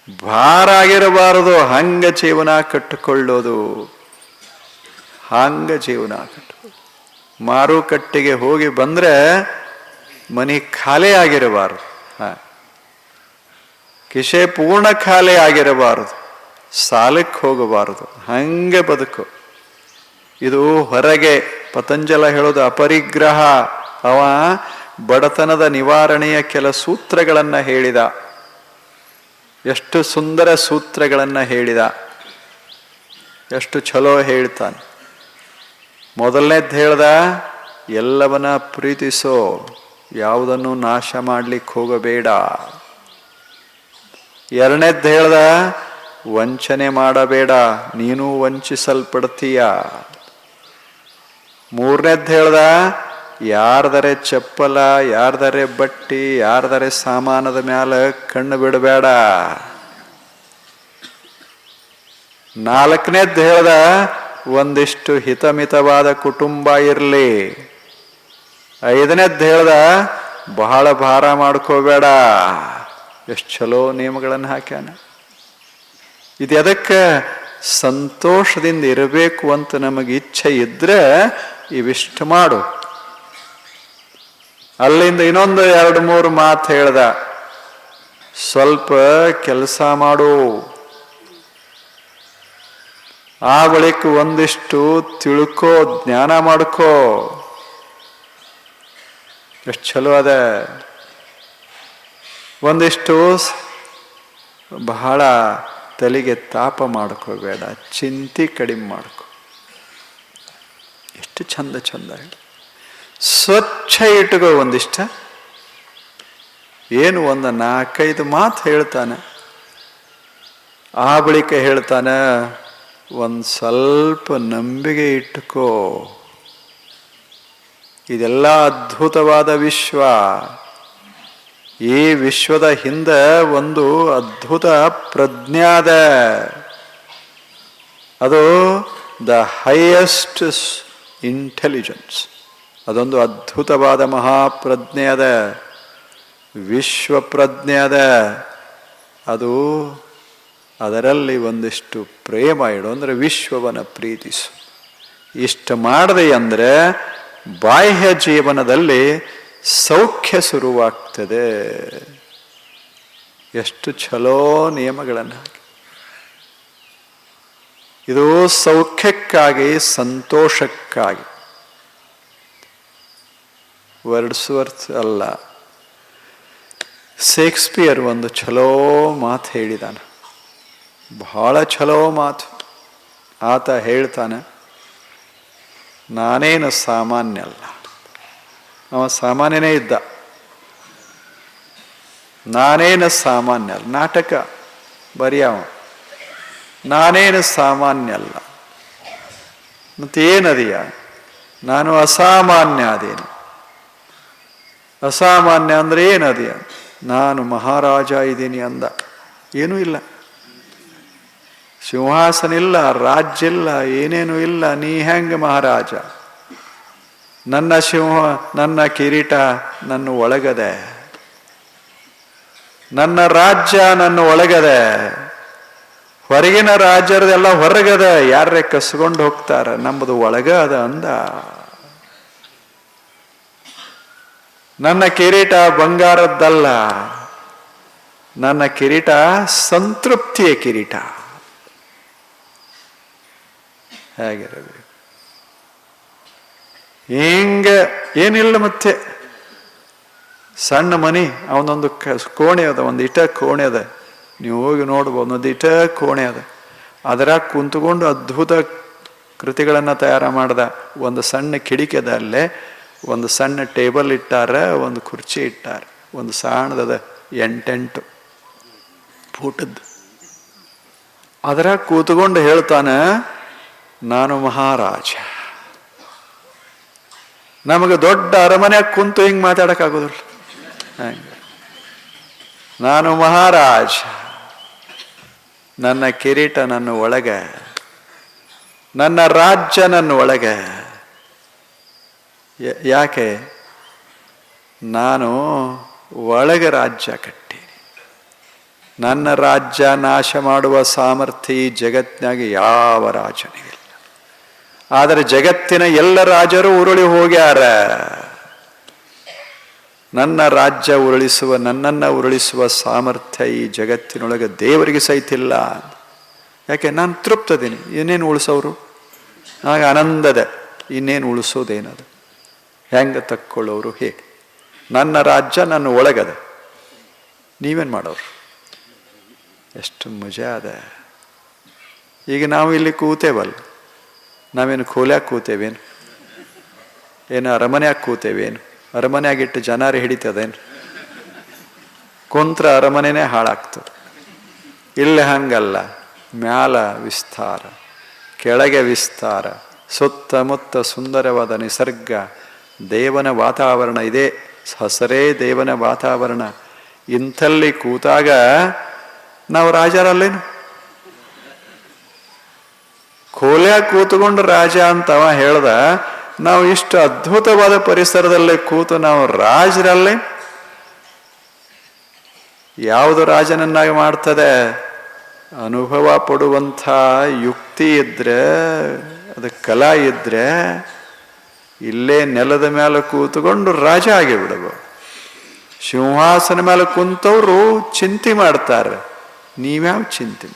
ಭಾರ ಆಗಿರಬಾರದು. ಹಂಗ ಜೀವನ ಕಟ್ಟಿಕೊಳ್ಳೋದು, ಹಂಗ ಜೀವನ ಕಟ್ಟಿಕೊಳ್ಳೋದು. ಮಾರುಕಟ್ಟೆಗೆ ಹೋಗಿ ಬಂದ್ರೆ ಮನಿ ಖಾಲಿ ಆಗಿರಬಾರದು, ಕಿಶೆ ಪೂರ್ಣ ಖಾಲಿ ಆಗಿರಬಾರದು, ಸಾಲಕ್ಕೆ ಹೋಗಬಾರದು, ಹಂಗೆ ಬದುಕು. ಇದು ಹೊರಗೆ ಪತಂಜಲ ಹೇಳೋದು ಅಪರಿಗ್ರಹ. ಅವ ಬಡತನದ ನಿವಾರಣೆಯ ಕೆಲ ಸೂತ್ರಗಳನ್ನು ಹೇಳಿದ. ಎಷ್ಟು ಸುಂದರ ಸೂತ್ರಗಳನ್ನು ಹೇಳಿದ, ಎಷ್ಟು ಚಲೋ ಹೇಳ್ತಾನೆ. ಮೊದಲನೇದ್ದು ಹೇಳ್ದ, ಎಲ್ಲವನ್ನ ಪ್ರೀತಿಸೋ, ಯಾವುದನ್ನು ನಾಶ ಮಾಡ್ಲಿಕ್ಕೆ ಹೋಗಬೇಡ. ಎರಡನೇದ್ದು ಹೇಳ್ದ, ವಂಚನೆ ಮಾಡಬೇಡ, ನೀನು ವಂಚಿಸಲ್ಪಡ್ತೀಯ. ಮೂರನೇದ್ದು ಹೇಳ್ದ, ಯಾರ್ದರೆ ಚಪ್ಪಲ, ಯಾರ್ದರೆ ಬಟ್ಟಿ, ಯಾರ್ದರೆ ಸಾಮಾನದ ಮ್ಯಾಲ ಕಣ್ಣು ಬಿಡಬೇಡ. ನಾಲ್ಕನೇದ್ದು ಹೇಳ್ದ, ಒಂದಿಷ್ಟು ಹಿತಮಿತವಾದ ಕುಟುಂಬ ಇರಲಿ. ಐದನೇದ್ದು ಹೇಳ್ದ, ಬಹಳ ಭಾರ ಮಾಡ್ಕೋಬೇಡ. ಎಷ್ಟು ಚಲೋ ನಿಯಮಗಳನ್ನು ಹಾಕ್ಯಾನ. ಇದು ಎದಕ್ಕೆ? ಸಂತೋಷದಿಂದ ಇರಬೇಕು ಅಂತ ನಮಗೆ ಇಚ್ಛೆ ಇದ್ರೆ ಇವಿಷ್ಟು ಮಾಡು. ಅಲ್ಲಿಂದ ಇನ್ನೊಂದು 2-3 ಮಾತು ಹೇಳ್ದ. ಸ್ವಲ್ಪ ಕೆಲಸ ಮಾಡು, ಆ ಬಳಿಕ ಒಂದಿಷ್ಟು ತಿಳ್ಕೋ, ಜ್ಞಾನ ಮಾಡ್ಕೋ. ಎಷ್ಟು ಚಲೋ ಅದ. ಒಂದಿಷ್ಟು ಬಹಳ ತಲೆಗೆ ತಾಪ ಮಾಡ್ಕೋಬೇಡ, ಚಿಂತೆ ಕಡಿಮೆ ಮಾಡ್ಕೊ. ಎಷ್ಟು ಚಂದ ಚಂದ ಹೇಳಿ. ಸ್ವಚ್ಛ ಇಟ್ಕೋ ಒಂದಿಷ್ಟ. ಏನು ಒಂದು 4-5 ಮಾತು ಹೇಳ್ತಾನೆ. ಆ ಬಳಿಕ ಹೇಳ್ತಾನೆ, ಒಂದು ಸ್ವಲ್ಪ ನಂಬಿಕೆ ಇಟ್ಕೋ. ಇದೆಲ್ಲ ಅದ್ಭುತವಾದ ವಿಶ್ವ. ಈ ವಿಶ್ವದ ಹಿಂದೆ ಒಂದು ಅದ್ಭುತ ಪ್ರಜ್ಞೆ ಅದ. ಅದು ದ ಹೈಯೆಸ್ಟ್ ಇಂಟೆಲಿಜೆನ್ಸ್. ಅದೊಂದು ಅದ್ಭುತವಾದ ಮಹಾಪ್ರಜ್ಞೆ ಅದ, ವಿಶ್ವ ಪ್ರಜ್ಞೆ ಅದ. ಅದು ಅದರಲ್ಲಿ ಒಂದಿಷ್ಟು ಪ್ರೇಮ ಇಡು, ಅಂದರೆ ವಿಶ್ವವನ್ನು ಪ್ರೀತಿಸು. ಇಷ್ಟು ಮಾಡದೆ ಅಂದರೆ ಬಾಹ್ಯ ಜೀವನದಲ್ಲಿ ಸೌಖ್ಯ ಶುರುವಾಗ್ತದೆ. ಎಷ್ಟು ಚಲೋ ನಿಯಮಗಳನ್ನು ಹಾಕಿ. ಇದು ಸೌಖ್ಯಕ್ಕಾಗಿ, ಸಂತೋಷಕ್ಕಾಗಿ. ವರ್ಡ್ಸ್ವರ್ತ್ ಅಲ್ಲ, ಶೇಕ್ಸ್ಪಿಯರ್ ಒಂದು ಚಲೋ ಮಾತು ಹೇಳಿದಾನೆ, ಬಹಳ ಚಲೋ ಮಾತು. ಆತ ಹೇಳ್ತಾನೆ, ನಾನೇನು ಸಾಮಾನ್ಯ ಅಲ್ಲ. ಅವ ಸಾಮಾನ್ಯನೇ ಇದ್ದ. ನಾನೇನು ಸಾಮಾನ್ಯ ಅಲ್ಲ, ನಾಟಕ ಬರೆಯವ. ನಾನೇನು ಸಾಮಾನ್ಯ ಅಲ್ಲ, ಮತ್ತೇನದೀಯ? ನಾನು ಅಸಾಮಾನ್ಯ ಅದೇನು. ಅಸಾಮಾನ್ಯ ಅಂದ್ರೆ ಏನದೀಯ? ನಾನು ಮಹಾರಾಜ ಇದ್ದೀನಿ ಅಂದ. ಏನೂ ಇಲ್ಲ, ಸಿಂಹಾಸನ ಇಲ್ಲ, ರಾಜ್ಯ ಇಲ್ಲ, ಏನೇನು ಇಲ್ಲ. ನೀ ಹೆಂಗೆ ಮಹಾರಾಜ? ನನ್ನ ನನ್ನ ಕಿರೀಟ ನನ್ನ ಒಳಗದೆ, ನನ್ನ ರಾಜ್ಯ ನನ್ನ ಒಳಗದೆ. ಹೊರಗಿನ ರಾಜ್ಯರದೆಲ್ಲ ಹೊರಗದ, ಯಾರೇ ಕಸ್ಕೊಂಡು ಹೋಗ್ತಾರ, ನಮ್ಮದು ಒಳಗ ಅದ ಅಂದ. ನನ್ನ ಕಿರೀಟ ಬಂಗಾರದ್ದಲ್ಲ, ನನ್ನ ಕಿರೀಟ ಸಂತೃಪ್ತಿಯ ಕಿರೀಟ. ಹೇಗಿರಬೇಕು? ಹಿಂಗ ಏನಿಲ್ಲ. ಮತ್ತೆ ಸಣ್ಣ ಮನಿ, ಅವನೊಂದು ಕೋಣೆ ಅದ, ಒಂದು ಇಟ ಕೋಣೆ ಅದ. ನೀವು ಹೋಗಿ ನೋಡ್ಬೋದು, ಒಂದು ಇಟ ಕೋಣೆ ಅದ. ಅದರ ಕುಂತ್ಕೊಂಡು ಅದ್ಭುತ ಕೃತಿಗಳನ್ನು ತಯಾರು ಮಾಡ್ದ. ಒಂದು ಸಣ್ಣ ಕಿಡಿಕೆ ಅದ, ಅಲ್ಲೇ ಒಂದು ಸಣ್ಣ ಟೇಬಲ್ ಇಟ್ಟಾರ, ಒಂದು ಕುರ್ಚಿ ಇಟ್ಟಾರ, ಒಂದು ಸಣ್ಣದದ 8 ಫೂಟದ್ದು. ಅದರ ಕೂತ್ಕೊಂಡು ಹೇಳ್ತಾನೆ, ನಾನು ಮಹಾರಾಜ. ನಮಗೆ ದೊಡ್ಡ ಅರಮನೆಯಾಗ ಕುಂತು ಹಿಂಗೆ ಮಾತಾಡೋಕ್ಕಾಗೋದಿಲ್ಲ. ನಾನು ಮಹಾರಾಜ, ನನ್ನ ಕಿರೀಟ ನನ್ನ ಒಳಗೆ, ನನ್ನ ರಾಜ್ಯ ನನ್ನ ಒಳಗೆ. ಯಾಕೆ? ನಾನು ಒಳಗೆ ರಾಜ್ಯ ಕಟ್ಟೀನಿ. ನನ್ನ ರಾಜ್ಯ ನಾಶ ಮಾಡುವ ಸಾಮರ್ಥ್ಯ ಈ ಜಗತ್ತಿನಾಗ ಯಾವ ರಾಜನಿಗಿಲ್ಲ. ಆದರೆ ಜಗತ್ತಿನ ಎಲ್ಲ ರಾಜರು ಉರುಳಿ ಹೋಗ್ಯಾರ. ನನ್ನ ರಾಜ್ಯ ಉರುಳಿಸುವ, ನನ್ನನ್ನು ಉರುಳಿಸುವ ಸಾಮರ್ಥ್ಯ ಈ ಜಗತ್ತಿನೊಳಗೆ ದೇವರಿಗೆ ಸಹಿತಿಲ್ಲ. ಯಾಕೆ? ನಾನು ತೃಪ್ತದೀನಿ. ಇನ್ನೇನು ಉಳಿಸೋರು? ನನಗೆ ಆನಂದದ, ಇನ್ನೇನು ಉಳಿಸೋದೇನದು? ಹೆಂಗೆ ತಕ್ಕೊಳ್ಳೋರು ಹೇಳಿ? ನನ್ನ ರಾಜ್ಯ ನನ್ನ ಒಳಗದ, ನೀವೇನು ಮಾಡೋರು? ಎಷ್ಟು ಮಜಾ ಅದ. ಈಗ ನಾವು ಇಲ್ಲಿ ಕೂತೇವಲ್ಲ, ನಾವೇನು ಖೋಲ್ಯಾಗ ಕೂತೇವೇನು? ಏನು ಅರಮನೆಯಾಗ ಕೂತೇವೇನು? ಅರಮನೆಯಾಗಿಟ್ಟು ಜನಾರು ಹಿಡಿತದೇನು? ಕುಂತ್ರ ಅರಮನೆನೇ ಹಾಳಾಗ್ತದೆ. ಇಲ್ಲಿ ಹಂಗಲ್ಲ. ಮ್ಯಾಲ ವಿಸ್ತಾರ, ಕೆಳಗೆ ವಿಸ್ತಾರ, ಸುತ್ತಮುತ್ತ ಸುಂದರವಾದ ನಿಸರ್ಗ, ದೇವನ ವಾತಾವರಣ ಇದೆ. ಹಸರೇ ದೇವನ ವಾತಾವರಣ. ಇಂಥಲ್ಲಿ ಕೂತಾಗ ನಾವು ರಾಜರಲ್ಲೇನು? ಖೋಲ್ಯಾಗ ಕೂತ್ಕೊಂಡು ರಾಜ ಅಂತವ ಹೇಳ್ದ. ನಾವು ಇಷ್ಟು ಅದ್ಭುತವಾದ ಪರಿಸರದಲ್ಲೇ ಕೂತು ನಾವು ರಾಜರಲ್ಲೇ? ಯಾವುದು ರಾಜನನ್ನಾಗಿ ಮಾಡ್ತದೆ? ಅನುಭವ ಪಡುವಂಥ ಯುಕ್ತಿ ಇದ್ರೆ, ಅದು ಕಲಾ ಇದ್ರೆ ಇಲ್ಲೇ ನೆಲದ ಮೇಲೆ ಕೂತ್ಕೊಂಡು ರಾಜ ಆಗಿಬಿಡಬಹುದು. ಸಿಂಹಾಸನ ಮೇಲೆ ಕುಂತವರು ಚಿಂತೆ ಮಾಡ್ತಾರೆ. ನೀವ್ಯಾವ ಚಿಂತೆ?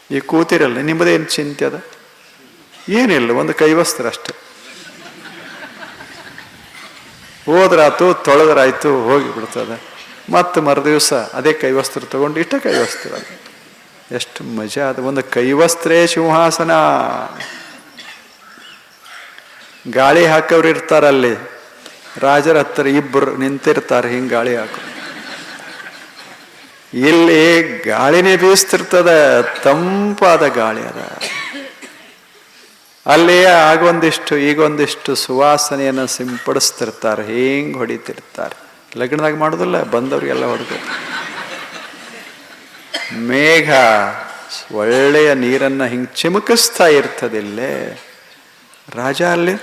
ಈಗ ಕೂತಿರಲ್ಲ, ನಿಮ್ಮದೇನು ಚಿಂತೆ ಅದ? ಏನಿಲ್ಲ, ಒಂದು ಕೈವಸ್ತ್ರ ಅಷ್ಟೆ. ಹೋದ್ರಾತು, ತೊಳೆದ್ರಾಯ್ತು, ಹೋಗಿ ಬಿಡ್ತದೆ. ಮತ್ತು ಮರುದಿವಸ ಅದೇ ಕೈವಸ್ತ್ರ ತಗೊಂಡು ಇಷ್ಟ ಕೈವಸ್ತ್ರ. ಎಷ್ಟು ಮಜಾ ಅದು. ಒಂದು ಕೈವಸ್ತ್ರೇ ಸಿಂಹಾಸನ. ಗಾಳಿ ಹಾಕೋರು ಇರ್ತಾರಲ್ಲಿ, ರಾಜರ ಹತ್ತಿರ ಇಬ್ಬರು ನಿಂತಿರ್ತಾರೆ ಹಿಂಗೆ ಗಾಳಿ ಹಾಕೋ. ಇಲ್ಲಿ ಗಾಳಿನೇ ಬೀಸ್ತಿರ್ತದ, ತಂಪಾದ ಗಾಳಿ ಅದ. ಅಲ್ಲಿ ಆಗೊಂದಿಷ್ಟು ಈಗೊಂದಿಷ್ಟು ಸುವಾಸನೆಯನ್ನು ಸಿಂಪಡಿಸ್ತಿರ್ತಾರೆ, ಹಿಂಗೆ ಹೊಡಿತಿರ್ತಾರೆ. ಲಗ್ನದಾಗ ಮಾಡೋದಿಲ್ಲ, ಬಂದವ್ರಿಗೆಲ್ಲ ಹೊಡೆದು. ಮೇಘ ಒಳ್ಳೆಯ ನೀರನ್ನು ಹಿಂಗೆ ಚಿಮುಕಿಸ್ತಾ ಇರ್ತದಿಲ್ಲೇ. ರಾಜ ಅಲ್ಲಿ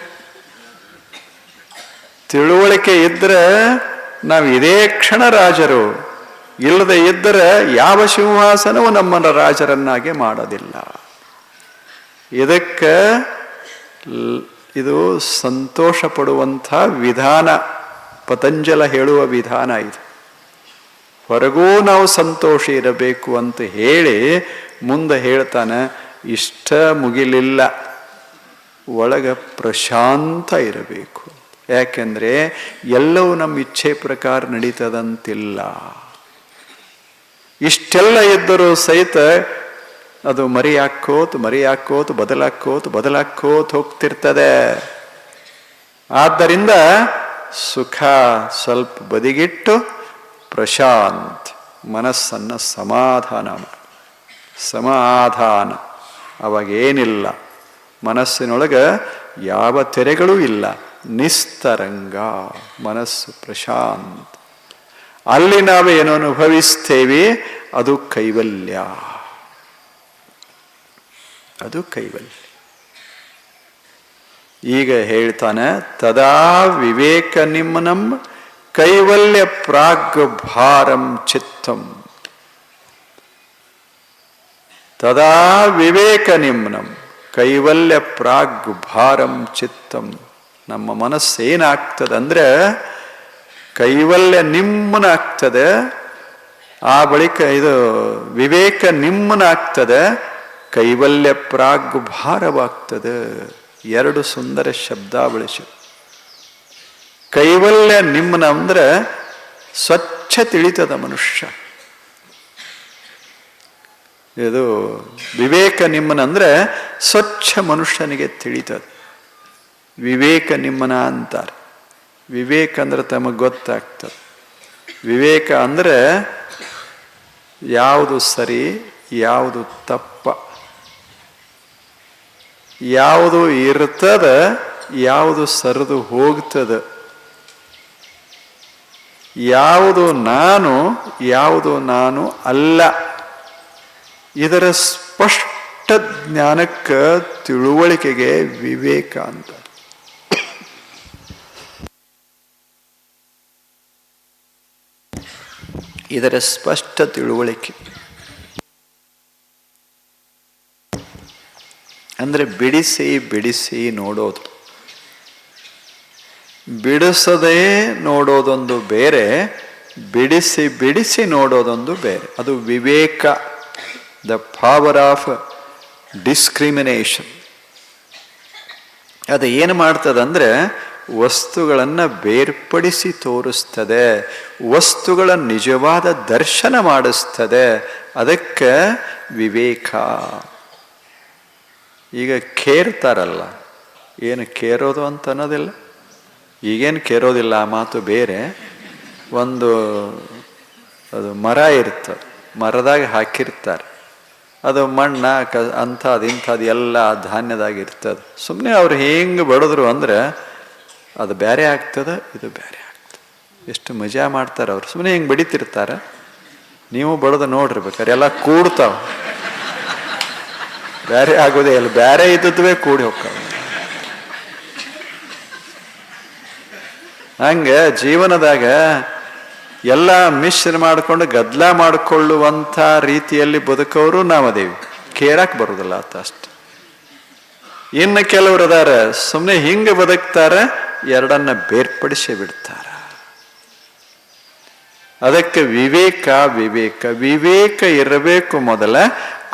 ತಿಳುವಳಿಕೆ ಇದ್ರೆ ನಾವು ಇದೇ ಕ್ಷಣ ರಾಜರು. ಇಲ್ಲದೆ ಇದ್ದರೆ ಯಾವ ಸಿಂಹಾಸನವು ನಮ್ಮನ್ನು ರಾಜರನ್ನಾಗೆ ಮಾಡೋದಿಲ್ಲ. ಇದಕ್ಕೆ ಇದು ಸಂತೋಷ ಪಡುವಂಥ ವಿಧಾನ, ಪತಂಜಲ ಹೇಳುವ ವಿಧಾನ ಇದು. ಹೊರಗೂ ನಾವು ಸಂತೋಷ ಇರಬೇಕು ಅಂತ ಹೇಳಿ ಮುಂದೆ ಹೇಳ್ತಾನೆ, ಇಷ್ಟ ಮುಗಿಲಿಲ್ಲ, ಒಳಗೆ ಪ್ರಶಾಂತ ಇರಬೇಕು. ಯಾಕೆಂದ್ರೆ ಎಲ್ಲವೂ ನಮ್ಮ ಇಚ್ಛೆ ಪ್ರಕಾರ ನಡೀತದಂತಿಲ್ಲ. ಇಷ್ಟೆಲ್ಲ ಇದ್ದರೂ ಸಹಿತ ಅದು ಮರಿಯಾಕೋತು ಬದಲಾಕೋತ್ ಹೋಗ್ತಿರ್ತದೆ. ಆದ್ದರಿಂದ ಸುಖ ಸ್ವಲ್ಪ ಬದಿಗಿಟ್ಟು ಪ್ರಶಾಂತ್ ಮನಸ್ಸನ್ನು ಸಮಾಧಾನ ಅವಾಗೇನಿಲ್ಲ. ಮನಸ್ಸಿನೊಳಗೆ ಯಾವ ತೆರೆಗಳೂ ಇಲ್ಲ, ನಿಸ್ತರಂಗ ಮನಸ್ಸು ಪ್ರಶಾಂತ್. ಅಲ್ಲಿ ನಾವೇನು ಅನುಭವಿಸ್ತೇವೆ ಅದು ಕೈವಲ್ಯ. ಅದು ಕೈವಲ್ಯ. ಈಗ ಹೇಳ್ತಾನೆ, ತದಾ ವಿವೇಕ ನಿಮ್ನಂ ಕೈವಲ್ಯ ಪ್ರಾಗ್ ಭಾರಂ ಚಿತ್ತಂ. ತದಾ ವಿವೇಕ ನಿಮ್ನಂ ಕೈವಲ್ಯ ಪ್ರಾಗ್ ಭಾರಂ ಚಿತ್ತಂ. ನಮ್ಮ ಮನಸ್ಸೇನಾಗ್ತದಂದ್ರೆ ಕೈವಲ್ಯ ನಿಮ್ಮನಾಗ್ತದೆ. ಆ ಬಳಿಕ ಇದು ವಿವೇಕ ನಿಮ್ಮನಾಗ್ತದೆ, ಕೈವಲ್ಯ ಪ್ರಾಗ್ ಭಾರವಾಗ್ತದೆ. ಎರಡು ಸುಂದರ ಶಬ್ದ ಬಳಸಿ. ಕೈವಲ್ಯ ನಿಮ್ಮನ ಅಂದ್ರೆ ಸ್ವಚ್ಛ ತಿಳಿತದ ಮನುಷ್ಯ. ಇದು ವಿವೇಕ ನಿಮ್ಮನ ಅಂದ್ರೆ ಸ್ವಚ್ಛ ಮನುಷ್ಯನಿಗೆ ತಿಳಿತದ. ವಿವೇಕ ನಿಮ್ಮನ ಅಂತಾರೆ. ವಿವೇಕ ಅಂದ್ರೆ ತಮಗೆ ಗೊತ್ತಾಗ್ತದೆ. ವಿವೇಕ ಅಂದ್ರೆ ಯಾವುದು ಸರಿ, ಯಾವುದು ತಪ್ಪ, ಯಾವುದು ಇರ್ತದ, ಯಾವುದು ಸರಿದು ಹೋಗ್ತದ, ಯಾವುದು ನಾನು, ಯಾವುದು ನಾನು ಅಲ್ಲ. ಇದರ ಸ್ಪಷ್ಟ ಜ್ಞಾನಕ್ಕೆ, ತಿಳುವಳಿಕೆಗೆ ವಿವೇಕ ಅಂತ. ಇದರ ಸ್ಪಷ್ಟ ತಿಳುವಳಿಕೆ. ಅಂದರೆ ಬಿಡಿಸಿ ಬಿಡಿಸಿ ನೋಡೋದು, ಬಿಡಿಸದೇ ನೋಡೋದೊಂದು ಬೇರೆ, ಬಿಡಿಸಿ ಬಿಡಿಸಿ ನೋಡೋದೊಂದು ಬೇರೆ. ಅದು ವಿವೇಕ, ದ ಪವರ್ ಆಫ್ ಡಿಸ್ಕ್ರಿಮಿನೇಷನ್. ಅದು ಏನು ಮಾಡ್ತದಂದ್ರೆ ವಸ್ತುಗಳನ್ನು ಬೇರ್ಪಡಿಸಿ ತೋರಿಸ್ತದೆ, ವಸ್ತುಗಳ ನಿಜವಾದ ದರ್ಶನ ಮಾಡಿಸ್ತದೆ. ಅದಕ್ಕೆ ವಿವೇಕ. ಈಗ ಕೇರ್ತಾರಲ್ಲ, ಏನು ಕೇರೋದು ಅಂತ ಅನ್ನೋದಿಲ್ಲ, ಈಗೇನು ಕೇರೋದಿಲ್ಲ, ಆ ಮಾತು ಬೇರೆ. ಒಂದು ಅದು ಮರ ಇರ್ತದೆ, ಮರದಾಗ ಹಾಕಿರ್ತಾರೆ, ಅದು ಮಣ್ಣ ಅಂಥದ್ದು ಇಂಥದ್ದು ಎಲ್ಲ ಧಾನ್ಯದಾಗ ಇರ್ತದೆ. ಸುಮ್ಮನೆ ಅವ್ರು ಹೆಂಗೆ ಬಡಿದ್ರು ಅಂದರೆ ಅದು ಬೇರೆ ಆಗ್ತದೆ, ಇದು ಬೇರೆ ಆಗ್ತದೆ. ಎಷ್ಟು ಮಜಾ ಮಾಡ್ತಾರೆ ಅವ್ರು, ಸುಮ್ಮನೆ ಹಿಂಗೆ ಬಡಿತಿರ್ತಾರೆ. ನೀವು ಬಡದು ನೋಡಿರ್ಬೇಕಾರೆ ಎಲ್ಲ ಕೂಡ್ತಾವ, ಬೇರೆ ಆಗೋದೇ ಇಲ್ಲ, ಬೇರೆ ಇದ್ದದ್ವೇ ಕೂಡಿ ಹೋಗ್ತಾವೆ. ಹಂಗೆ ಜೀವನದಾಗ ಎಲ್ಲ ಮಿಶ್ರ ಮಾಡಿಕೊಂಡು ಗದ್ದಲ ಮಾಡಿಕೊಳ್ಳುವಂಥ ರೀತಿಯಲ್ಲಿ ಬದುಕೋರು ನಾವದೇವಿ, ಕೇಳಕ್ಕೆ ಬರೋದಿಲ್ಲ ಆತ ಅಷ್ಟೆ. ಇನ್ನು ಕೆಲವರು ಅದಾರ ಸುಮ್ಮನೆ ಹಿಂಗೆ ಬದುಕ್ತಾರೆ, ಎರಡನ್ನ ಬೇರ್ಪಡಿಸಿ ಬಿಡ್ತಾರ. ಅದಕ್ಕೆ ವಿವೇಕ ವಿವೇಕ ವಿವೇಕ ಇರಬೇಕು ಮೊದಲ,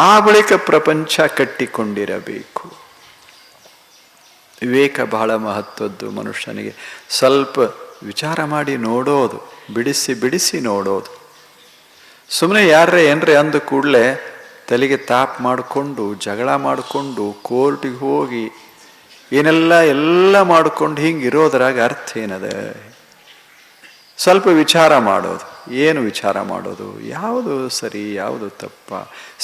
ಆ ಬಳಿಕ ಪ್ರಪಂಚ ಕಟ್ಟಿಕೊಂಡಿರಬೇಕು. ವಿವೇಕ ಬಹಳ ಮಹತ್ವದ್ದು ಮನುಷ್ಯನಿಗೆ. ಸ್ವಲ್ಪ ವಿಚಾರ ಮಾಡಿ ನೋಡೋದು, ಬಿಡಿಸಿ ಬಿಡಿಸಿ ನೋಡೋದು. ಸುಮ್ಮನೆ ಯಾರೇ ಏನ್ರೆ ಅಂದ ಕೂಡಲೇ ತಲೆಗೆ ತಾಪ್ ಮಾಡಿಕೊಂಡು ಜಗಳ ಮಾಡಿಕೊಂಡು ಕೋರ್ಟಿಗೆ ಹೋಗಿ ಎಲ್ಲ ಮಾಡಿಕೊಂಡು ಹಿಂಗೆ ಇರೋದ್ರಾಗ ಅರ್ಥ ಏನದ? ಸ್ವಲ್ಪ ವಿಚಾರ ಮಾಡೋದು. ಏನು ವಿಚಾರ ಮಾಡೋದು? ಯಾವುದು ಸರಿ ಯಾವುದು ತಪ್ಪ?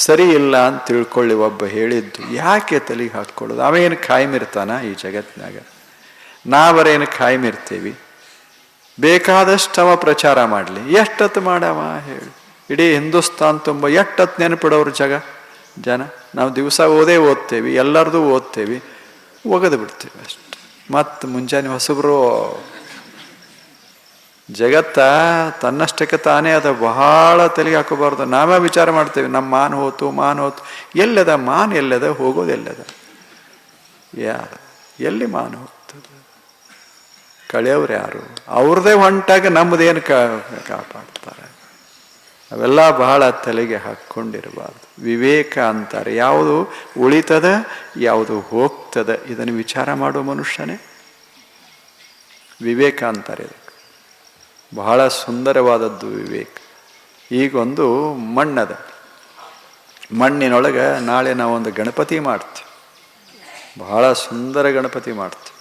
ಸರಿ ಇಲ್ಲ ಅಂತ ತಿಳ್ಕೊಳ್ಳಿ. ಒಬ್ಬ ಹೇಳಿದ್ದು ಯಾಕೆ ತಲೆಗೆ ಹಾಕ್ಕೊಳ್ಳೋದು? ಅವೇನು ಕಾಯ್ಮಿರ್ತಾನ ಈ ಜಗತ್ತಿನಾಗ? ನಾವರೇನು ಕಾಯ್ಮಿರ್ತೀವಿ? ಬೇಕಾದಷ್ಟು ಅವ ಪ್ರಚಾರ ಮಾಡಲಿ, ಎಷ್ಟೊತ್ತು ಮಾಡವ ಹೇಳಿ. ಇಡೀ ಹಿಂದೂಸ್ತಾನ್ ತುಂಬ ಎಷ್ಟೊತ್ತು ನೆನಪಿಡೋರು ಜನ. ನಾವು ದಿವಸ ಓದ್ತೇವೆ, ಎಲ್ಲರದು ಓದ್ತೇವೆ, ಒಗೆದು ಬಿಡ್ತೀವಿ ಅಷ್ಟು. ಮತ್ತು ಮುಂಜಾನೆ ಹೊಸಬ್ರು. ಜಗತ್ತ ತನ್ನಷ್ಟಕ್ಕೆ ತಾನೇ ಅದ, ಬಹಳ ತಲೆಗೆ ಹಾಕೋಬಾರ್ದು. ನಾವೇ ವಿಚಾರ ಮಾಡ್ತೇವೆ, ನಮ್ಮ ಮಾನ್ ಹೋತು ಎಲ್ಲದ ಮಾನ್ ಎಲ್ಲದ, ಹೋಗೋದೆಲ್ಲದ? ಯಾರು ಎಲ್ಲಿ ಮಾನ್ ಹೋಗ್ತದೆ? ಕಳೆಯವ್ರು ಯಾರು? ಅವ್ರದೇ ಹೊಂಟಾಗ ನಮ್ಮದೇನು ಕಾಪಾಡ್ತಾರೆ? ಅವೆಲ್ಲ ಬಹಳ ತಲೆಗೆ ಹಾಕ್ಕೊಂಡಿರಬಾರ್ದು. ವಿವೇಕ ಅಂತಾರೆ. ಯಾವುದು ಉಳಿತದ, ಯಾವುದು ಹೋಗ್ತದ, ಇದನ್ನು ವಿಚಾರ ಮಾಡುವ ಮನುಷ್ಯನೇ ವಿವೇಕ ಅಂತಾರೆ. ಇದಕ್ಕೆ ಬಹಳ ಸುಂದರವಾದದ್ದು ವಿವೇಕ. ಈಗೊಂದು ಮಣ್ಣದ, ಮಣ್ಣಿನೊಳಗೆ ನಾಳೆ ನಾವೊಂದು ಗಣಪತಿ ಮಾಡ್ತೀವಿ, ಬಹಳ ಸುಂದರ ಗಣಪತಿ ಮಾಡ್ತೀವಿ.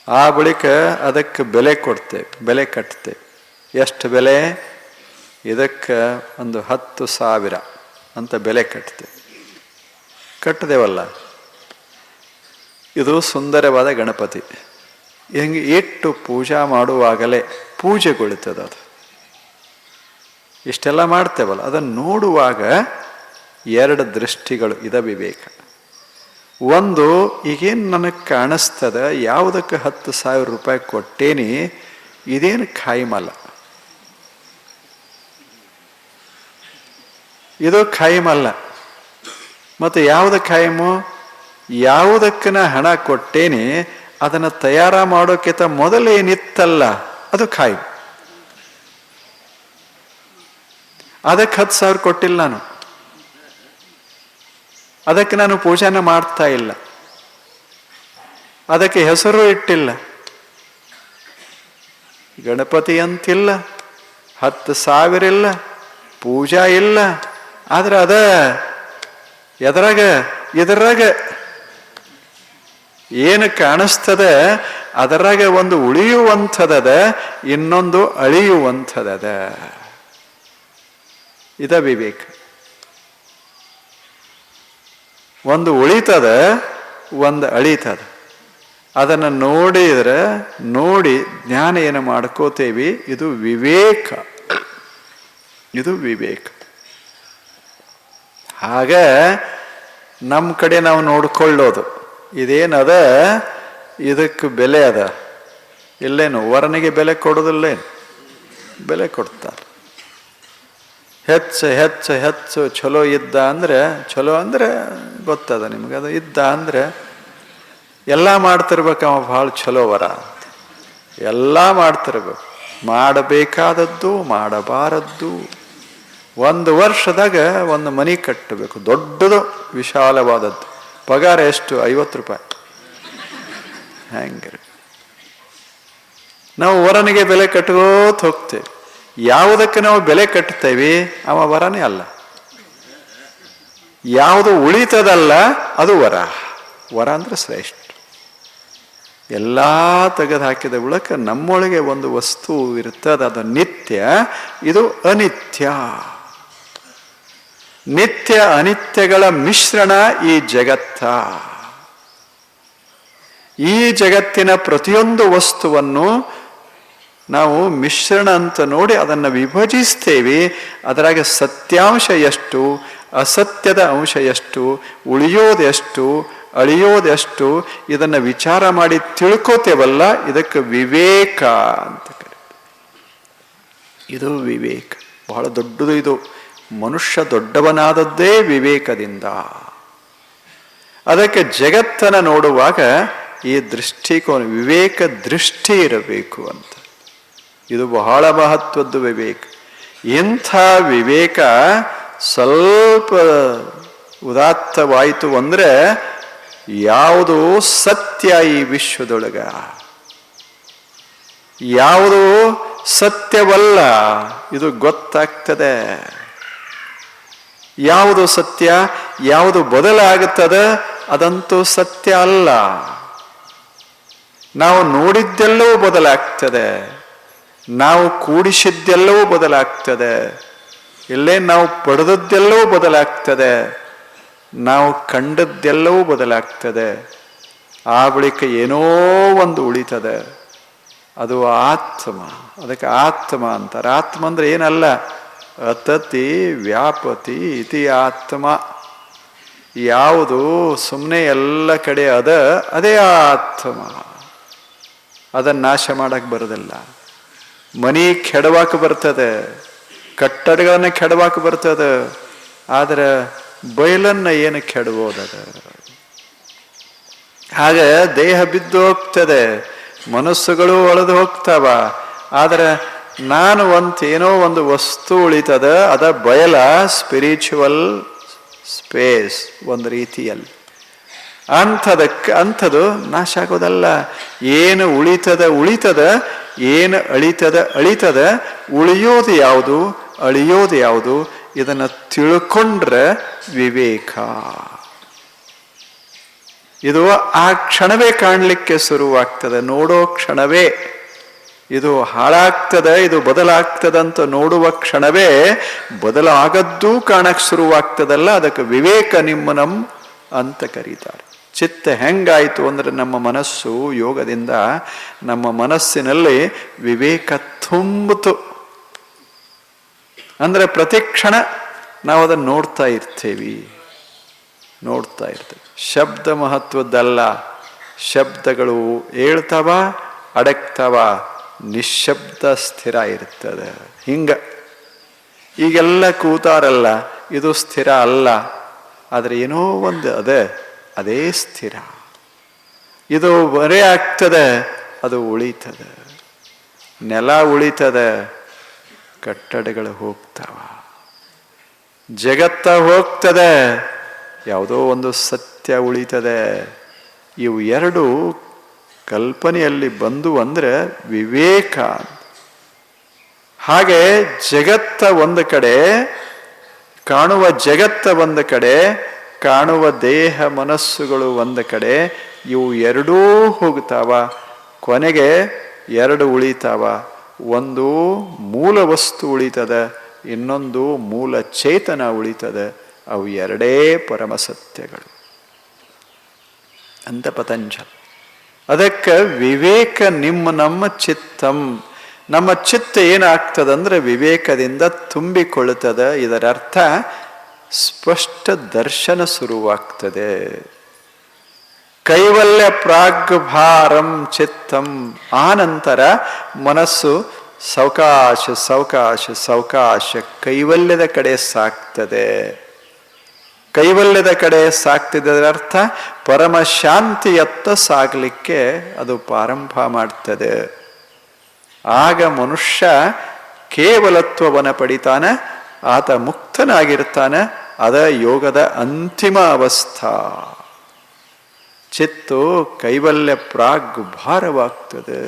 ಆ ಬಳಿಕ ಅದಕ್ಕೆ ಬೆಲೆ ಕೊಡ್ತೇವೆ, ಬೆಲೆ ಕಟ್ತೇವೆ. ಎಷ್ಟು ಬೆಲೆ? ಇದಕ್ಕೆ ಒಂದು 10,000 ಅಂತ ಬೆಲೆ ಕಟ್ತೇವೆ. ಕಟ್ಟದೇವಲ್ಲ, ಇದು ಸುಂದರವಾದ ಗಣಪತಿ. ಹಿಂಗೆ ಇಟ್ಟು ಪೂಜಾ ಮಾಡುವಾಗಲೇ ಪೂಜೆಗೊಳ್ತದೆ ಅದು. ಇಷ್ಟೆಲ್ಲ ಮಾಡ್ತೇವಲ್ಲ, ಅದನ್ನು ನೋಡುವಾಗ 2 ದೃಷ್ಟಿಗಳು. ಇದ ವಿವೇಕ. ಒಂದು, ಈಗೇನು ನನಗೆ ಕಾಣಿಸ್ತದ, ಯಾವುದಕ್ಕೆ 10,000 ರೂಪಾಯಿ ಕೊಟ್ಟೇನಿ, ಇದೇನು ಖಾಯಿಮಲ್ಲ, ಇದು ಖಾಯಿಮಲ್ಲ. ಮತ್ತು ಯಾವುದು ಖಾಯಿಮು? ಯಾವುದಕ್ಕೆ ನಾ ಹಣ ಕೊಟ್ಟೇನಿ ಅದನ್ನು ತಯಾರ ಮಾಡೋಕ್ಕಿಂತ ಮೊದಲೇನಿತ್ತಲ್ಲ ಅದು ಖಾಯಿಮ್. ಅದಕ್ಕೆ 10,000 ಕೊಟ್ಟಿಲ್ಲ ನಾನು, ಅದಕ್ಕೆ ನಾನು ಪೂಜಾನ ಮಾಡ್ತಾ ಇಲ್ಲ, ಅದಕ್ಕೆ ಹೆಸರು ಇಟ್ಟಿಲ್ಲ, ಗಣಪತಿ ಅಂತಿಲ್ಲ, 10,000 ಇಲ್ಲ, ಪೂಜಾ ಇಲ್ಲ. ಆದ್ರೆ ಅದ ಎದರಾಗ ಇದರಾಗ ಏನು ಕಾಣಿಸ್ತದ ಅದರಾಗ ಒಂದು ಉಳಿಯುವಂಥದದ, ಇನ್ನೊಂದು ಅಳಿಯುವಂಥದದ. ಇದ ವಿವೇಕ. ಒಂದು ಉಳಿತದ, ಒಂದು ಅಳಿತದ. ಅದನ್ನು ನೋಡಿದ್ರೆ ನೋಡಿ ಜ್ಞಾನ ಏನು ಮಾಡ್ಕೋತೇವಿ. ಇದು ವಿವೇಕ, ಇದು ವಿವೇಕ. ಆಗ ನಮ್ಮ ಕಡೆ ನಾವು ನೋಡ್ಕೊಳ್ಳೋದು, ಇದೇನದ, ಇದಕ್ಕೆ ಬೆಲೆ ಅದ ಇಲ್ಲೇನು? ವರ್ಣಿಗೆ ಬೆಲೆ ಕೊಡೋದಿಲ್ಲೇನು? ಬೆಲೆ ಕೊಡ್ತಾರೆ. ಹೆಚ್ಚು ಹೆಚ್ಚು ಹೆಚ್ಚು ಚಲೋ ಇದ್ದ ಅಂದರೆ, ಚಲೋ ಅಂದರೆ ಗೊತ್ತದ ನಿಮ್ಗೆ, ಅದು ಇದ್ದ ಅಂದರೆ ಎಲ್ಲ ಮಾಡ್ತಿರ್ಬೇಕು. ಅವ ಭಾಳ ಚಲೋ ವರ, ಎಲ್ಲ ಮಾಡ್ತಿರ್ಬೇಕು. ಮಾಡಬೇಕಾದದ್ದು ಮಾಡಬಾರದ್ದು. 1 ವರ್ಷದಾಗ ಒಂದು ಮನೆ ಕಟ್ಟಬೇಕು, ದೊಡ್ಡದು ವಿಶಾಲವಾದದ್ದು. ಪಗಾರ ಎಷ್ಟು? 50 ರೂಪಾಯಿ. ಹೆಂಗೆ ನಾವು ವರನಿಗೆ ಬೆಲೆ ಕಟ್ಕೋತ ಹೋಗ್ತೇವೆ. ಯಾವುದಕ್ಕೆ ನಾವು ಬೆಲೆ ಕಟ್ತೇವೆ ಅವ ವರನೇ ಅಲ್ಲ. ಯಾವುದು ಉಳಿತದಲ್ಲ ಅದು ವರ. ವರ ಅಂದ್ರೆ ಶ್ರೇಷ್ಠ. ಎಲ್ಲ ತೆಗೆದು ಹಾಕಿದ ಬಳಿಕ ನಮ್ಮೊಳಗೆ ಒಂದು ವಸ್ತು ಇರ್ತದೆ, ಅದು ನಿತ್ಯ, ಇದು ಅನಿತ್ಯ. ನಿತ್ಯ ಅನಿತ್ಯಗಳ ಮಿಶ್ರಣ ಈ ಜಗತ್ತ. ಈ ಜಗತ್ತಿನ ಪ್ರತಿಯೊಂದು ವಸ್ತುವನ್ನು ನಾವು ಮಿಶ್ರಣ ಅಂತ ನೋಡಿ ಅದನ್ನು ವಿಭಜಿಸ್ತೇವೆ. ಅದರಾಗ ಸತ್ಯಾಂಶ ಎಷ್ಟು, ಅಸತ್ಯದ ಅಂಶ ಎಷ್ಟು, ಉಳಿಯೋದೆಷ್ಟು, ಅಳಿಯೋದೆಷ್ಟು, ಇದನ್ನು ವಿಚಾರ ಮಾಡಿ ತಿಳ್ಕೋತೇವಲ್ಲ, ಇದಕ್ಕೆ ವಿವೇಕ ಅಂತ ಕರೀತಾರೆ. ಇದು ವಿವೇಕ, ಬಹಳ ದೊಡ್ಡದು. ಇದು ಮನುಷ್ಯ ದೊಡ್ಡವನಾದದ್ದೇ ವಿವೇಕದಿಂದ. ಅದಕ್ಕೆ ಜಗತ್ತನ್ನು ನೋಡುವಾಗ ಈ ದೃಷ್ಟಿಕೋನ, ವಿವೇಕ ದೃಷ್ಟಿ ಇರಬೇಕು ಅಂತ. ಇದು ಬಹಳ ಮಹತ್ವದ್ದು ವಿವೇಕ. ಇಂಥ ವಿವೇಕ ಸ್ವಲ್ಪ ಉದಾತ್ತವಾಯಿತು ಅಂದರೆ ಯಾವುದು ಸತ್ಯ ಈ ವಿಶ್ವದೊಳಗ, ಯಾವುದು ಸತ್ಯವಲ್ಲ ಇದು ಗೊತ್ತಾಗ್ತದೆ. ಯಾವುದು ಸತ್ಯ, ಯಾವುದು ಬದಲಾಗುತ್ತದೆ ಅದಂತೂ ಸತ್ಯ ಅಲ್ಲ. ನಾವು ನೋಡಿದ್ದೆಲ್ಲವೂ ಬದಲಾಗ್ತದೆ, ನಾವು ಕೂಡಿಸಿದ್ದೆಲ್ಲವೂ ಬದಲಾಗ್ತದೆ, ಇಲ್ಲೇ ನಾವು ಪಡೆದದ್ದೆಲ್ಲವೂ ಬದಲಾಗ್ತದೆ, ನಾವು ಕಂಡದ್ದೆಲ್ಲವೂ ಬದಲಾಗ್ತದೆ. ಆ ಬಳಿಕ ಏನೋ ಒಂದು ಉಳಿತದೆ, ಅದು ಆತ್ಮ. ಅದಕ್ಕೆ ಆತ್ಮ ಅಂತಾರೆ. ಆತ್ಮ ಅಂದ್ರೆ ಏನಲ್ಲ, ಅತತಿ ವ್ಯಾಪತಿ ಇತಿ ಆತ್ಮ. ಯಾವುದು ಸುಮ್ಮನೆ ಎಲ್ಲ ಕಡೆ ಅದೇ ಆತ್ಮ. ಅದನ್ನು ನಾಶ ಮಾಡಕ್ಕೆ ಬರೋದಿಲ್ಲ. ಮನಿ ಕೆಡವಾಕ ಬರ್ತದೆ, ಕಟ್ಟಡಗಳನ್ನ ಕೆಡವಾಕ ಬರ್ತದೆ, ಆದರೆ ಬಯಲನ್ನ ಏನು ಕೆಡಬೋದದ. ಹಾಗೆ ದೇಹ ಬಿದ್ದು ಹೋಗ್ತದೆ, ಮನಸ್ಸುಗಳು ಒಳೆದು ಹೋಗ್ತಾವ, ಆದರೆ ನಾನು ಏನೋ ಒಂದು ವಸ್ತು ಉಳಿತದ, ಅದ ಬಯಲ, ಸ್ಪಿರಿಚುವಲ್ ಸ್ಪೇಸ್ ಒಂದು ರೀತಿಯಲ್ಲಿ. ಅಂಥದ್ದು ನಾಶ ಆಗೋದಲ್ಲ. ಏನು ಉಳಿತದ, ಏನು ಅಳಿತದ, ಉಳಿಯೋದು ಯಾವುದು, ಅಳಿಯೋದು ಯಾವುದು, ಇದನ್ನು ತಿಳ್ಕೊಂಡ್ರೆ ವಿವೇಕ. ಇದು ಆ ಕ್ಷಣವೇ ಕಾಣಲಿಕ್ಕೆ ಶುರುವಾಗ್ತದೆ, ನೋಡೋ ಕ್ಷಣವೇ. ಇದು ಹಾಳಾಗ್ತದೆ, ಇದು ಬದಲಾಗ್ತದಂತ ನೋಡುವ ಕ್ಷಣವೇ ಬದಲಾಗದ್ದೂ ಕಾಣಕ್ಕೆ ಶುರುವಾಗ್ತದಲ್ಲ, ಅದಕ್ಕೆ ವಿವೇಕ ನಿಮ್ಮನಂ ಅಂತ ಕರೀತಾರೆ. ಚಿತ್ತ ಹೆಂಗಾಯಿತು ಅಂದರೆ ನಮ್ಮ ಮನಸ್ಸು ಯೋಗದಿಂದ ನಮ್ಮ ಮನಸ್ಸಿನಲ್ಲಿ ವಿವೇಕ ತುಂಬಿತು ಅಂದರೆ ಪ್ರತಿಕ್ಷಣ ನಾವು ಅದನ್ನು ನೋಡ್ತಾ ಇರ್ತೇವೆ. ಶಬ್ದ ಮಹತ್ವದ್ದಲ್ಲ. ಶಬ್ದಗಳು ಹೇಳ್ತಾವ, ಅಡಗ್ತಾವ, ನಿಶ್ಶಬ್ದ ಸ್ಥಿರ ಇರ್ತದೆ. ಈಗೆಲ್ಲ ಕೂತಾರಲ್ಲ, ಇದು ಸ್ಥಿರ ಅಲ್ಲ, ಆದರೆ ಏನೋ ಒಂದು ಅದೇ ಸ್ಥಿರ. ಇದು ಬರೇ ಆಗ್ತದೆ, ಅದು ಉಳಿತದೆ. ನೆಲ ಉಳಿತದೆ, ಕಟ್ಟಡಗಳು ಹೋಗ್ತಾವ, ಜಗತ್ತ ಹೋಗ್ತದೆ, ಯಾವುದೋ ಒಂದು ಸತ್ಯ ಉಳಿತದೆ. ಇವು ಎರಡು ಕಲ್ಪನೆಯಲ್ಲಿ ಬಂದು ಅಂದರೆ ವಿವೇಕ. ಹಾಗೆ ಜಗತ್ತ ಒಂದು ಕಡೆ, ಕಾಣುವ ಜಗತ್ತ ಒಂದು ಕಡೆ, ಕಾಣುವ ದೇಹ ಮನಸ್ಸುಗಳು ಒಂದು ಕಡೆ, ಇವು ಎರಡೂ ಹೋಗ್ತಾವ. ಕೊನೆಗೆ ಎರಡು ಉಳಿತಾವ. ಒಂದು ಮೂಲ ವಸ್ತು ಉಳಿತದೆ, ಇನ್ನೊಂದು ಮೂಲ ಚೇತನ ಉಳಿತದೆ. ಅವು ಎರಡೇ ಪರಮಸತ್ಯಗಳು ಅಂತ ಪತಂಜಲಿ. ಅದಕ್ಕೆ ವಿವೇಕ ನಮ್ಮ ಚಿತ್ತಂ. ನಮ್ಮ ಚಿತ್ತ ಏನಾಗ್ತದಂದ್ರೆ ವಿವೇಕದಿಂದ ತುಂಬಿಕೊಳ್ಳುತ್ತದೆ. ಇದರ ಅರ್ಥ ಸ್ಪಷ್ಟ ದರ್ಶನ ಶುರುವಾಗ್ತದೆ. ಕೈವಲ್ಯ ಪ್ರಾಗ್ಭಾರಂ ಚಿತ್ತಂ. ಆ ನಂತರ ಮನಸ್ಸು ಸಾವಕಾಶ ಸಾವಕಾಶ ಸಾವಕಾಶ ಕೈವಲ್ಯದ ಕಡೆ ಸಾಕ್ತದೆ. ಕೈವಲ್ಯದ ಕಡೆ ಸಾಕ್ತಿದ್ದರ ಅರ್ಥ ಪರಮ ಶಾಂತಿಯತ್ತ ಸಾಗಲಿಕ್ಕೆ ಅದು ಪ್ರಾರಂಭ ಮಾಡ್ತದೆ. ಆಗ ಮನುಷ್ಯ ಕೇವಲತ್ವವನ್ನು ಪಡಿತಾನೆ, ಆತ ಮುಕ್ತನಾಗಿರ್ತಾನೆ. ಅದ ಯೋಗದ ಅಂತಿಮ ಅವಸ್ಥಾ. ಚಿತ್ತು ಕೈವಲ್ಯ ಪ್ರಾಗ್ ಭಾರವಾಗ್ತದೆ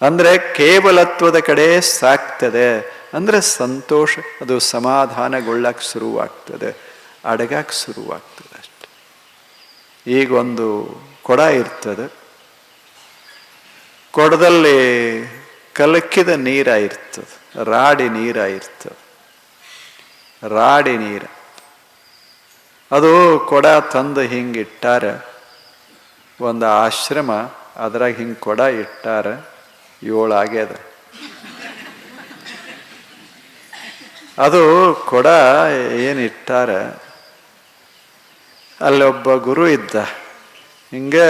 ಅಂದ್ರೆ ಕೇವಲತ್ವದ ಕಡೆ ಸಾಕ್ತದೆ. ಅಂದ್ರೆ ಸಂತೋಷ, ಅದು ಸಮಾಧಾನಗೊಳ್ಳಕ್ಕೆ ಶುರುವಾಗ್ತದೆ, ಅಡಗಕ್ಕೆ ಶುರುವಾಗ್ತದೆ ಅಷ್ಟೆ. ಈಗ ಒಂದು ಕೊಡ ಇರ್ತದೆ, ಕೊಡದಲ್ಲಿ ಕಲಕಿದ ನೀರ ಇರ್ತದೆ, ರಾಡಿ ನೀರ ಇರ್ತದೆ. ರಾಡಿ ನೀರ ಅದು ಕೊಡ ತಂದು ಹಿಂಗಿಟ್ಟಾರ, ಒಂದು ಆಶ್ರಮ, ಅದ್ರಾಗ ಹಿಂಗೆ ಕೊಡ ಇಟ್ಟಾರ, 7 ಆಗ್ಯದ. ಅದು ಕೊಡ ಏನಿಟ್ಟಾರ, ಅಲ್ಲೊಬ್ಬ ಗುರು ಇದ್ದ. ಹಿಂಗೆ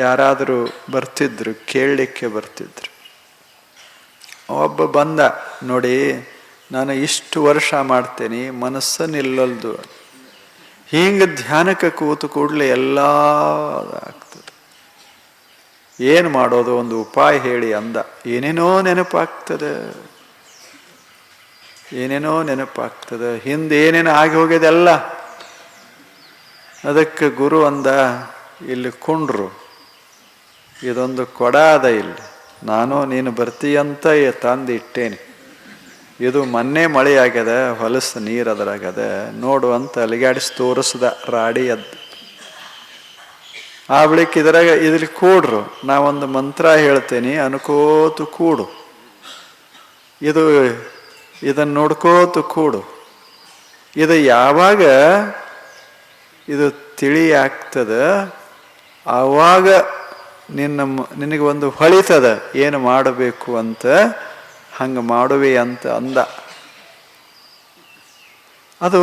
ಯಾರಾದರೂ ಬರ್ತಿದ್ರು, ಕೇಳಲಿಕ್ಕೆ ಬರ್ತಿದ್ರು. ಒಬ್ಬ ಬಂದ, ನೋಡಿ ನಾನು ಇಷ್ಟು ವರ್ಷ ಮಾಡ್ತೇನೆ, ಮನಸ್ಸನ್ನಿಲ್ಲಲ್ದು. ಹಿಂಗೆ ಧ್ಯಾನಕ್ಕೆ ಕೂತು ಕೂಡಲೇ ಎಲ್ಲ ಆಗ್ತದೆ. ಏನು ಮಾಡೋದು, ಒಂದು ಉಪಾಯ ಹೇಳಿ ಅಂದ. ಏನೇನೋ ನೆನಪಾಗ್ತದೆ, ಏನೇನೋ ನೆನಪಾಗ್ತದೆ, ಹಿಂದೆ ಏನೇನೋ ಆಗಿ ಹೋಗ್ಯದೆಲ್ಲ. ಅದಕ್ಕೆ ಗುರು ಅಂದ, ಇಲ್ಲಿ ಕುಂಡ್ರು, ಇದೊಂದು ಕೊಡ ಅದ ಇಲ್ಲಿ, ನಾನು ನೀನು ಬರ್ತೀಯಂತ ತಂದು ಇಟ್ಟೇನೆ. ಇದು ಮೊನ್ನೆ ಮಳೆ ಆಗ್ಯದ, ಹೊಲಸು ನೀರು ಅದರಾಗದ, ನೋಡು ಅಂತ ಅಲಿಗಾಡಿಸಿ ತೋರಿಸ್ದ ರಾಡಿ ಎದ್ದು. ಆ ಬಳಿಕ ಇದ್ರಲ್ಲಿ ಕೂಡ್ರು, ನಾವೊಂದು ಮಂತ್ರ ಹೇಳ್ತೇನೆ, ಅನ್ಕೋತು ಕೂಡು, ಇದನ್ನು ನೋಡ್ಕೋತು ಕೂಡು. ಇದು ಯಾವಾಗ ಇದು ತಿಳಿ ಆಗ್ತದ, ಆವಾಗ ನಿನಗೆ ಒಂದು ಹೊಳಿತದ ಏನು ಮಾಡಬೇಕು ಅಂತ. ಹಂಗೆ ಮಾಡುವೆ ಅಂತ ಅಂದ. ಅದು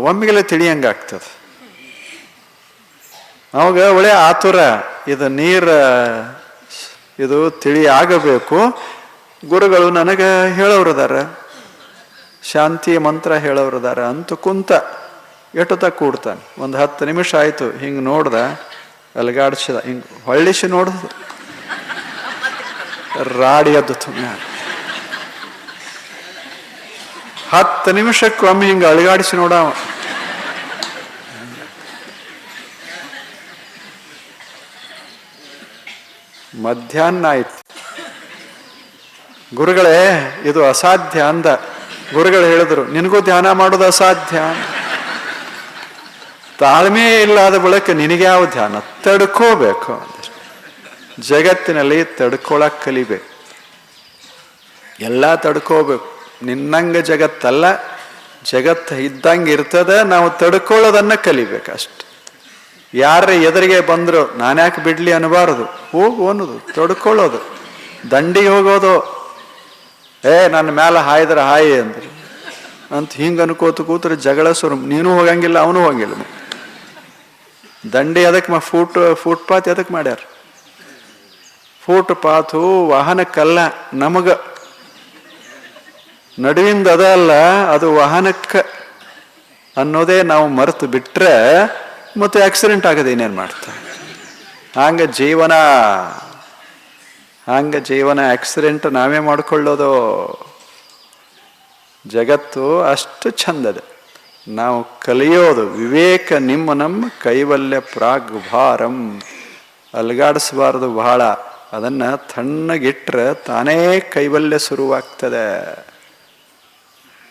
ಒಮ್ಮೆಗೆಲ್ಲ ತಿಳಿಯಂಗಾಗ್ತದೆ. ಅವಾಗ ಒಳ್ಳೆ ಆತುರ, ಇದು ನೀರು ಇದು ತಿಳಿ ಆಗಬೇಕು. ಗುರುಗಳು ನನಗೆ ಹೇಳೋರದಾರ, ಶಾಂತಿಯ ಮಂತ್ರ ಹೇಳೋರದಾರ ಅಂತ ಕುಂತ. ಎಷ್ಟೊತ್ತ ಕೂಡ್ತಾನೆ, ಒಂದು 10 ನಿಮಿಷ ಆಯಿತು. ಹಿಂಗೆ ನೋಡ್ದ, ಅಲ್ಗಾಡ್ಸಿದ, ಹಿಂಗೆ ಹೊಳ್ಳಿಸಿ ನೋಡ್ದ, ರಾಡಿ ಎದ್ದು ತುಂಬ 10 ನಿಮಿಷಕ್ಕೊಮ್ಮೆ ಹಿಂಗೆ ಅಳಗಾಡಿಸಿ ನೋಡ. ಮಧ್ಯಾಹ್ನ ಆಯ್ತು. ಗುರುಗಳೇ ಇದು ಅಸಾಧ್ಯ ಅಂದ. ಗುರುಗಳು ಹೇಳಿದ್ರು, ನಿನಗೂ ಧ್ಯಾನ ಮಾಡೋದು ಅಸಾಧ್ಯ. ತಾಳ್ಮೆ ಇಲ್ಲದ ಬಳಿಕ ನಿನಗೆ ಯಾವ ಧ್ಯಾನ? ತಡ್ಕೋಬೇಕು. ಜಗತ್ತಿನಲ್ಲಿ ತಡ್ಕೊಳಕ್ ಕಲಿಬೇಕು, ಎಲ್ಲ ತಡ್ಕೋಬೇಕು. ನಿನ್ನಂಗೆ ಜಗತ್ತಲ್ಲ, ಜಗತ್ತು ಇದ್ದಂಗೆ ಇರ್ತದೆ, ನಾವು ತಡ್ಕೊಳ್ಳೋದನ್ನ ಕಲಿಬೇಕಷ್ಟೆ. ಯಾರ ಎದುರಿಗೆ ಬಂದ್ರು ನಾನ್ಯಾಕೆ ಬಿಡ್ಲಿ ಅನ್ನಬಾರದು, ಹೋಗು ಅನ್ನೋದು, ತಡ್ಕೊಳ್ಳೋದು. ದಂಡಿಗೆ ಹೋಗೋದು, ನನ್ನ ಮೇಲೆ ಹಾಯ್ದ್ರೆ ಹಾಯಿ ಅಂದ್ರು ಅಂತ ಹಿಂಗೆ ಅನ್ಕೋತು ಕೂತ್ರೆ ಜಗಳ ಸುರು. ನೀನು ಹೋಗಂಗಿಲ್ಲ, ಅವನು ಹೋಗಂಗಿಲ್ಲ. ದಂಡಿ ಅದಕ್ಕೆ ಫುಟ್ಪಾತ್ ಎದಕ್ಕೆ ಮಾಡ್ಯಾರ? ಫುಟ್ಪಾತು ವಾಹನಕ್ಕಲ್ಲ, ನಮಗ ನಡುವಿಂದ ಅದ ಅಲ್ಲ, ಅದು ವಾಹನಕ್ಕೆ ಅನ್ನೋದೇ ನಾವು ಮರೆತು ಬಿಟ್ರೆ ಮತ್ತೆ ಆಕ್ಸಿಡೆಂಟ್ ಆಗದೆ ಇನ್ನೇನು ಮಾಡ್ತಾರೆ. ಹಂಗೆ ಜೀವನ ಆಕ್ಸಿಡೆಂಟ್ ನಾವೇ ಮಾಡ್ಕೊಳ್ಳೋದು. ಜಗತ್ತು ಅಷ್ಟು ಚಂದದ, ನಾವು ಕಲಿಯೋದು ವಿವೇಕ. ನಮ್ಮ ಕೈವಲ್ಯ ಪ್ರಾಗ್ ಭಾರಂ, ಅಲ್ಗಾಡಿಸಬಾರದು ಬಹಳ. ಅದನ್ನು ತಣ್ಣಗಿಟ್ರೆ ತಾನೇ ಕೈವಲ್ಯ ಶುರುವಾಗ್ತದೆ.